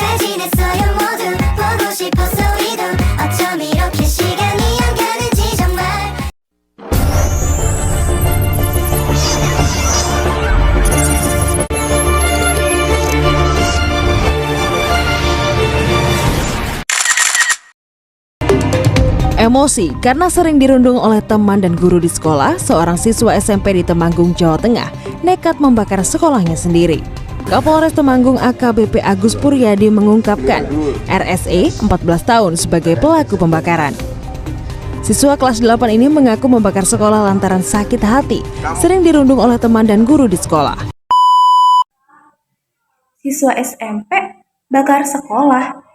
대신했어요 모두 보고 싶었어 우리도 어쩜 이렇게 시간이 안 가는지 정말. Emosi karena sering dirundung oleh teman dan guru di sekolah, seorang siswa SMP di Temanggung, Jawa Tengah nekat membakar sekolahnya sendiri. Kapolres Temanggung AKBP Agus Puryadi mengungkapkan RSE 14 tahun sebagai pelaku pembakaran. Siswa kelas 8 ini mengaku membakar sekolah lantaran sakit hati, sering dirundung oleh teman dan guru di sekolah. Siswa SMP bakar sekolah.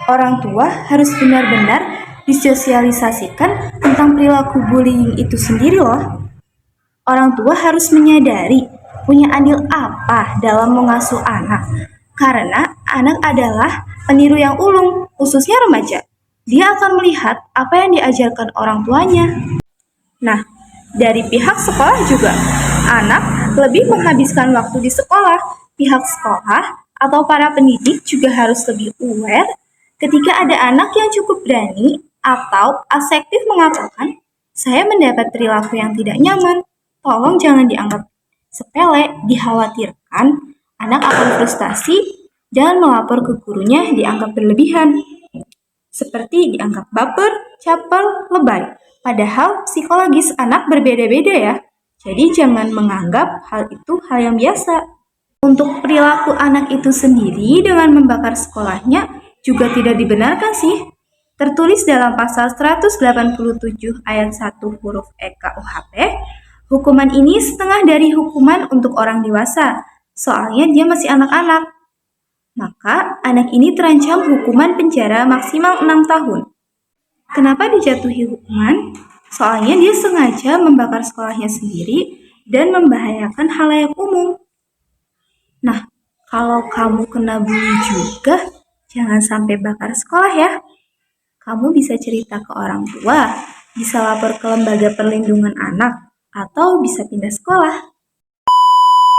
Orang tua harus benar-benar disosialisasikan tentang perilaku bullying itu sendiri loh. Orang tua harus menyadari punya andil apa dalam mengasuh anak. Karena anak adalah peniru yang ulung, khususnya remaja. Dia akan melihat apa yang diajarkan orang tuanya. Nah, dari pihak sekolah juga, anak lebih menghabiskan waktu di sekolah. Pihak sekolah atau para pendidik juga harus lebih aware ketika ada anak yang cukup berani atau asertif mengatakan, saya mendapat perilaku yang tidak nyaman. Tolong jangan dianggap sepele, dikhawatirkan anak akan frustasi dan melapor ke gurunya dianggap berlebihan. Seperti dianggap baper, caper, lebay. Padahal psikologis anak berbeda-beda ya. Jadi jangan menganggap hal itu hal yang biasa. Untuk perilaku anak itu sendiri dengan membakar sekolahnya juga tidak dibenarkan sih. Tertulis dalam pasal 187 ayat 1 huruf E KUHP, hukuman ini setengah dari hukuman untuk orang dewasa, soalnya dia masih anak-anak. Maka anak ini terancam hukuman penjara maksimal 6 tahun. Kenapa dijatuhi hukuman? Soalnya dia sengaja membakar sekolahnya sendiri dan membahayakan halayak umum. Nah, kalau kamu kena bully juga, jangan sampai bakar sekolah ya. Kamu bisa cerita ke orang tua, bisa lapor ke lembaga perlindungan anak, atau bisa pindah sekolah.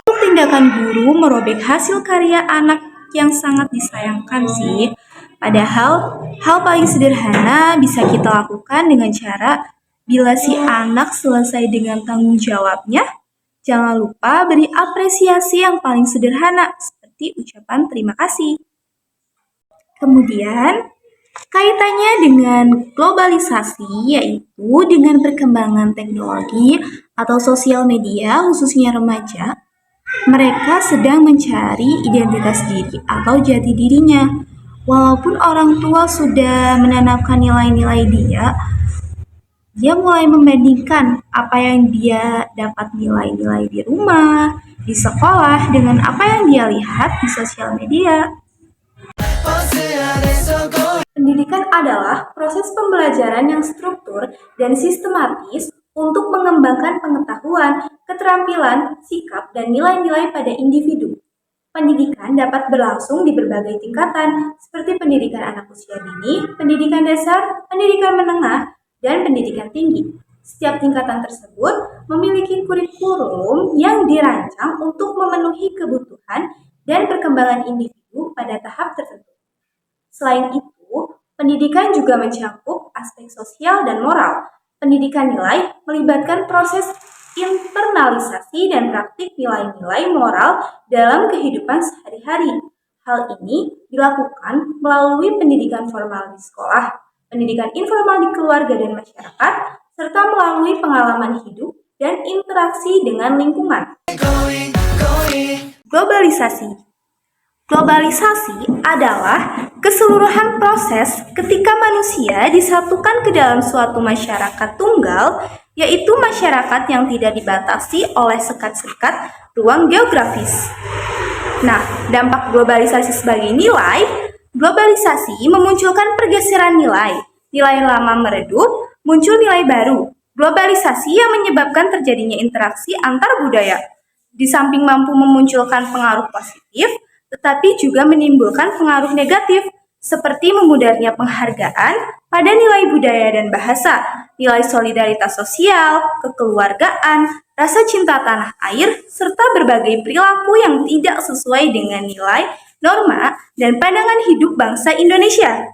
Untuk tindakan guru merobek hasil karya anak yang sangat disayangkan sih. Padahal, hal paling sederhana bisa kita lakukan dengan cara bila si anak selesai dengan tanggung jawabnya, jangan lupa beri apresiasi yang paling sederhana, seperti ucapan terima kasih. Kemudian, kaitannya dengan globalisasi, yaitu dengan perkembangan teknologi atau sosial media, khususnya remaja, mereka sedang mencari identitas diri atau jati dirinya. Walaupun orang tua sudah menanamkan nilai-nilai dia mulai membandingkan apa yang dia dapat nilai-nilai di rumah, di sekolah, dengan apa yang dia lihat di sosial media. Pendidikan adalah proses pembelajaran yang struktur dan sistematis untuk mengembangkan pengetahuan, keterampilan, sikap, dan nilai-nilai pada individu. Pendidikan dapat berlangsung di berbagai tingkatan, seperti pendidikan anak usia dini, pendidikan dasar, pendidikan menengah, dan pendidikan tinggi. Setiap tingkatan tersebut memiliki kurikulum yang dirancang untuk memenuhi kebutuhan dan perkembangan individu pada tahap tertentu. Selain itu, pendidikan juga mencakup aspek sosial dan moral. Pendidikan nilai melibatkan proses internalisasi dan praktik nilai-nilai moral dalam kehidupan sehari-hari. Hal ini dilakukan melalui pendidikan formal di sekolah, pendidikan informal di keluarga dan masyarakat, serta melalui pengalaman hidup dan interaksi dengan lingkungan. Globalisasi. Globalisasi adalah keseluruhan proses ketika manusia disatukan ke dalam suatu masyarakat tunggal, yaitu masyarakat yang tidak dibatasi oleh sekat-sekat ruang geografis. Nah, dampak globalisasi sebagai nilai, globalisasi memunculkan pergeseran nilai. Nilai lama meredup, muncul nilai baru. Globalisasi yang menyebabkan terjadinya interaksi antar budaya. Di samping mampu memunculkan pengaruh positif, tetapi juga menimbulkan pengaruh negatif, seperti memudarnya penghargaan pada nilai budaya dan bahasa, nilai solidaritas sosial, kekeluargaan, rasa cinta tanah air, serta berbagai perilaku yang tidak sesuai dengan nilai norma, dan pandangan hidup bangsa Indonesia.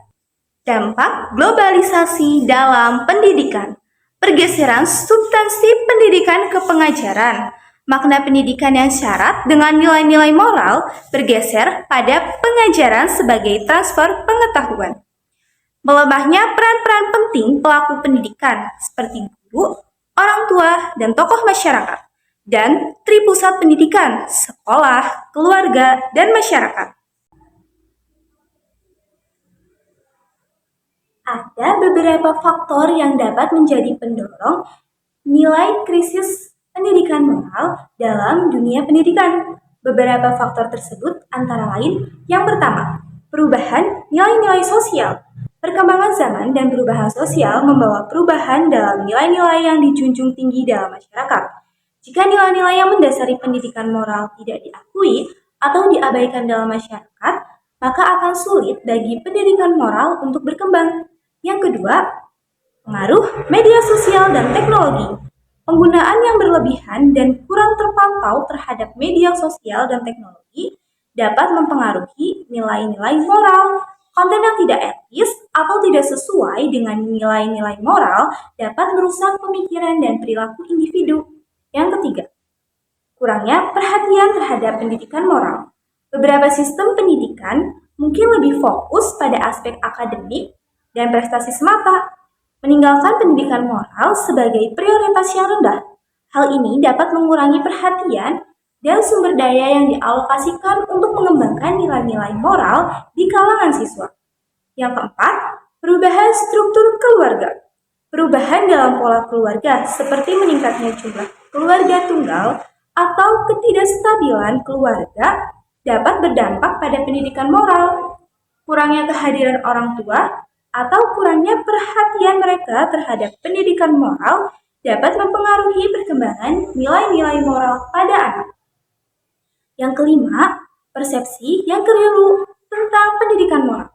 Dampak globalisasi dalam pendidikan. Pergeseran substansi pendidikan ke pengajaran. Makna pendidikan yang syarat dengan nilai-nilai moral bergeser pada pengajaran sebagai transfer pengetahuan. Melemahnya peran-peran penting pelaku pendidikan seperti guru, orang tua, dan tokoh masyarakat. Dan tripusat pendidikan, sekolah, keluarga, dan masyarakat. Ada beberapa faktor yang dapat menjadi pendorong nilai krisis pendidikan moral dalam dunia pendidikan. Beberapa faktor tersebut antara lain, yang pertama, perubahan nilai-nilai sosial. Perkembangan zaman dan perubahan sosial membawa perubahan dalam nilai-nilai yang dijunjung tinggi dalam masyarakat. Jika nilai-nilai yang mendasari pendidikan moral tidak diakui atau diabaikan dalam masyarakat, maka akan sulit bagi pendidikan moral untuk berkembang. Yang kedua, pengaruh media sosial dan teknologi. Penggunaan yang berlebihan dan kurang terpantau terhadap media sosial dan teknologi dapat mempengaruhi nilai-nilai moral. Konten yang tidak etis atau tidak sesuai dengan nilai-nilai moral dapat merusak pemikiran dan perilaku individu. Yang ketiga, kurangnya perhatian terhadap pendidikan moral. Beberapa sistem pendidikan mungkin lebih fokus pada aspek akademik dan prestasi semata, meninggalkan pendidikan moral sebagai prioritas yang rendah. Hal ini dapat mengurangi perhatian dan sumber daya yang dialokasikan untuk mengembangkan nilai-nilai moral di kalangan siswa. Yang keempat, perubahan struktur keluarga. Perubahan dalam pola keluarga seperti meningkatnya jumlah keluarga tunggal atau ketidakstabilan keluarga dapat berdampak pada pendidikan moral. Kurangnya kehadiran orang tua atau kurangnya perhatian mereka terhadap pendidikan moral dapat mempengaruhi perkembangan nilai-nilai moral pada anak. Yang kelima, persepsi yang keliru tentang pendidikan moral.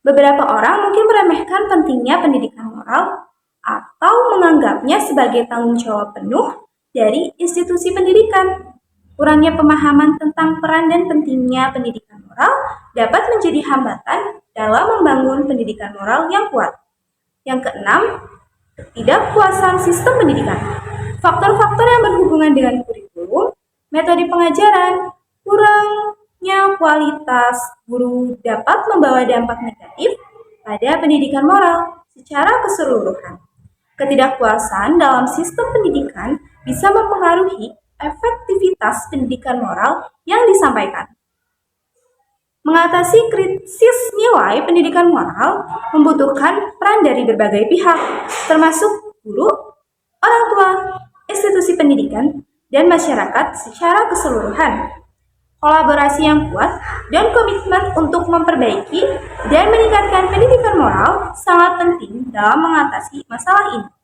Beberapa orang mungkin meremehkan pentingnya pendidikan moral atau menganggapnya sebagai tanggung jawab penuh dari institusi pendidikan. Kurangnya pemahaman tentang peran dan pentingnya pendidikan moral dapat menjadi hambatan dalam membangun pendidikan moral yang kuat. Yang keenam, ketidakpuasan sistem pendidikan. Faktor-faktor yang berhubungan dengan kurikulum, metode pengajaran, kurangnya kualitas guru dapat membawa dampak negatif pada pendidikan moral secara keseluruhan. Ketidakpuasan dalam sistem pendidikan bisa mempengaruhi efektivitas pendidikan moral yang disampaikan. Mengatasi krisis nilai pendidikan moral membutuhkan peran dari berbagai pihak, termasuk guru, orang tua, institusi pendidikan, dan masyarakat secara keseluruhan. Kolaborasi yang kuat dan komitmen untuk memperbaiki dan meningkatkan pendidikan moral sangat penting dalam mengatasi masalah ini.